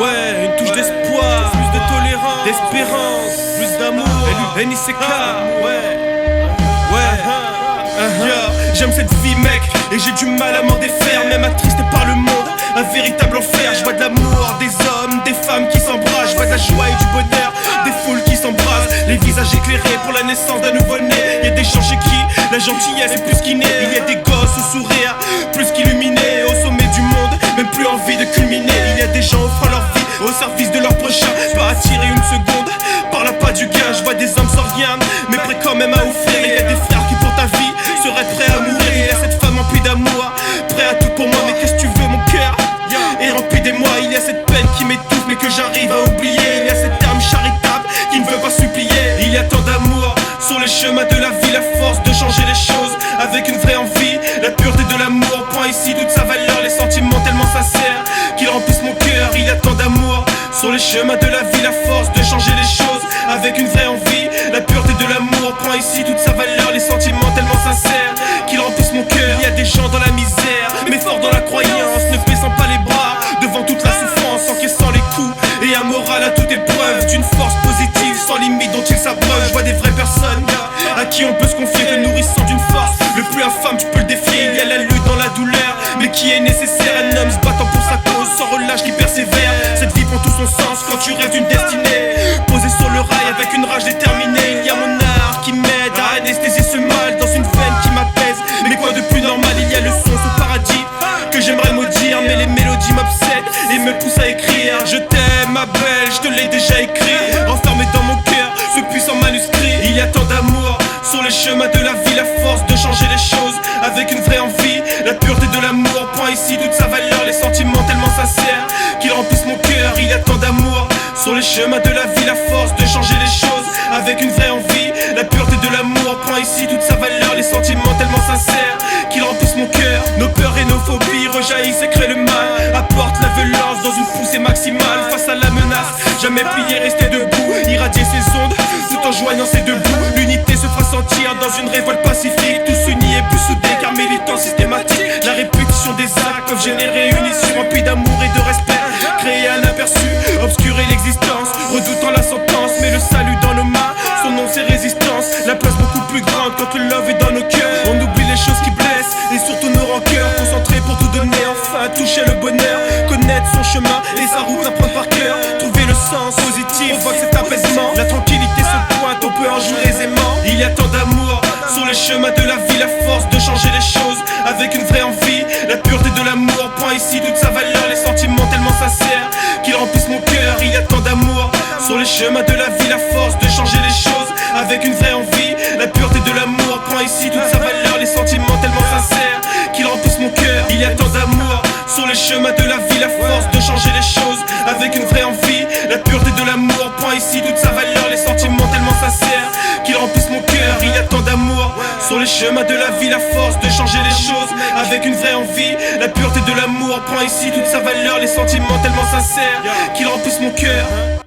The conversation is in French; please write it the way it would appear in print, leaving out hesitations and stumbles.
Ouais, une touche d'espoir, plus de tolérance, d'espérance, plus d'amour. NICK, j'aime cette vie mec, et j'ai du mal à m'en défaire. Même attristé par le monde, un véritable enfer. Je vois de l'amour, des hommes, des femmes qui s'embrassent. Je vois de la joie et du bonheur, des foules qui s'embrassent. Les visages éclairés pour la naissance d'un nouveau-né. Y'a des gens chez qui la gentillesse est plus qu'innée. Il y a des gosses au sourire, plus qu'illuminés. Au sommet du monde, même plus envie de culminer. Il y a des gens offrant leur vie au service de leur prochain. Pas attirer une seconde par l'appât du gain. Je vois des hommes sans rien, mais prêts quand même à offrir. Il y a des frères qui pour ta vie seraient prêts à mourir. Il y a cette femme emplie d'amour, prêt à tout pour moi. Mais qu'est-ce que tu veux, mon cœur est rempli d'émoi. Il y a cette peine qui m'étouffe mais que j'arrive à oublier. Il y a cette âme charitable qui ne veut pas supplier. Il y a tant d'amour sur les chemins de la vie. La force de changer les choses avec une vraie envie. La pureté de l'amour prend ici toute sa valeur. Les sentiments tellement sincères qu'ils remplissent mon cœur. Il y a tant d'amour sur les chemins de la vie. La force de changer les choses avec une vraie envie. La pureté de l'amour prend ici toute sa valeur. Les sentiments tellement sincères qu'ils remplissent mon cœur. Il y a des gens dans la misère mais forts dans la croyance, ne baissant pas les bras devant toute la souffrance, encaissant les coups et un moral à toute épreuve, d'une force positive sans limite dont ils s'abreuvent. Je vois des vraies personnes à qui on peut se confier, te nourrissant d'une force le plus infâme, tu peux le défier. Il y a la lutte dans la douleur mais qui est nécessaire. Un homme se battant pour sa cause sans relâche qui persévère. Cette vie prend tout son sens quand tu rêves d'une destinée posée sur le rail avec une rage déterminée. Il y a mon art qui m'aide à anesthésier ce mal dans une veine qui m'apaise. Mais quoi de plus normal, il y a le son, ce paradis que j'aimerais maudire, mais les mélodies m'obsèdent et me poussent à écrire. Je t'aime ma belle, je te l'ai déjà écrit, enfermé dans mon cœur, ce puissant manuscrit. Il y a tant d'amour sur les chemins de la vie. La force de changer les choses avec une vraie envie. La pureté de l'amour prend ici toute sa valeur. Les sentiments tellement sincères qu'ils remplissent mon cœur. Il y a tant d'amour sur les chemins de la vie. La force de changer les choses avec une vraie envie. La pureté de l'amour prend ici toute sa valeur. Les sentiments tellement sincères qu'ils remplissent mon cœur. Nos peurs et nos phobies rejaillissent et créent le mal. Apporte la violence dans une poussée maximale. Face à la menace, jamais plier, rester debout. Irradier ses ondes tout en joignant ses deux bouts. L'unité se fera sentir dans une révolte pacifique. Tous unis et plus soudés car militants systématiques. La répétition des actes peuvent générer une issue remplie d'amour et de respect. Créer un aperçu, obscurer l'existence, redoutant la sentence. Mais le salut dans nos mains, son nom c'est résistance. La place beaucoup plus grande quand le love est dans nos cœurs. On oublie les choses qui blessent et surtout nos rancœurs. Concentré pour tout donner, enfin toucher le bonheur. Connaître son chemin et sa route, l'apprendre par cœur. Trouver le sens positif, on voit que cet apaisement. La tranquillité se pointe, on peut en jouer aisément. Il y a tant d'amour sur les chemins de la vie. La force de changer les choses avec une vraie envie. La pureté de l'amour prend ici toute sa valeur. Les sentiments tellement sincères qu'ils remplissent mon cœur. Il y a tant d'amour sur les chemins de la vie. La force de changer les choses avec une vraie envie. La pureté de l'amour prend ici toute sa valeur. Les sentiments tellement sincères qu'ils remplissent mon cœur. Il y a tant d'amour sur les chemins de la vie. La force de changer les choses avec une vraie envie. La pureté de l'amour prend ici toute sa valeur. Les sentiments tellement sincères qu'ils remplissent mon cœur. Il y a tant d'amour sur les chemins de la vie. La force de changer les choses avec une vraie envie. La pureté de l'amour prend ici toute sa valeur. Les sentiments tellement sincères qu'ils remplissent mon cœur.